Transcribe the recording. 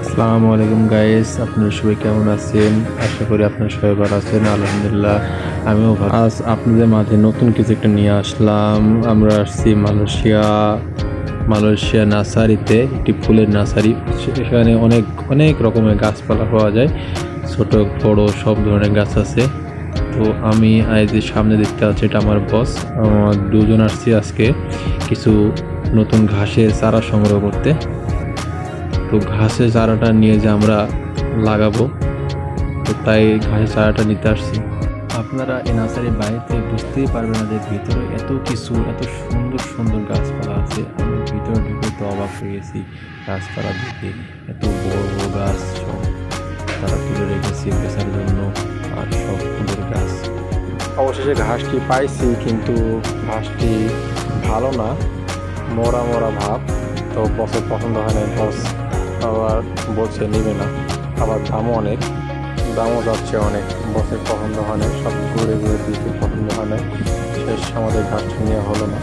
আসসালামু আলাইকুম গাইস, আপনারা সবাই কেমন আছেন? আশা করি আপনারা সবাই ভালো আছেন। আলহামদুলিল্লাহ আমিও ভালো। আজ আপনাদের মাঝে নতুন কিছু একটা নিয়ে আসলাম। আমরা আসছি মালয়েশিয়া নার্সারিতে, একটি ফুলের নার্সারি। সেখানে অনেক অনেক রকমের গাছপালা পাওয়া যায়, ছোট বড় সব ধরনের গাছ আছে। তো আমি এই যে সামনে দেখতে পাচ্ছি, এটা আমার বস। আমার দুজন আসছি আজকে কিছু নতুন ঘাসের চারা সংগ্রহ করতে। তো ঘাসের চারাটা নিয়ে যে আমরা লাগাবো, তো তাই ঘাসের চারাটা নিতে আসছি। আপনারা এই নার্সারির বাইরে বুঝতেই পারবেন না যে ভিতরে এত কিছু, এত সুন্দর সুন্দর গাছপালা আছে। আমি ভিতরে ঢুকে তো অবাক হয়ে গেছি গাছপালা দেখে। এত বড় বড় গাছ সব তারা তুলে রেখেছে বেচার জন্য, আর সব ফুলের গাছ। অবশেষে ঘাসটি পাইছি, কিন্তু ঘাসটি ভালো না, মরা মরা ভাব। তো বসের পছন্দ হয় না, বস আবার বলছে নেবে না। আবার দামও যাচ্ছে অনেক। বসের পছন্দ হয় না, সব ঘুরে ঘুরে দিতে পছন্দ হয় না। শেষ আমাদের ঘাসটি নেওয়া হলো না।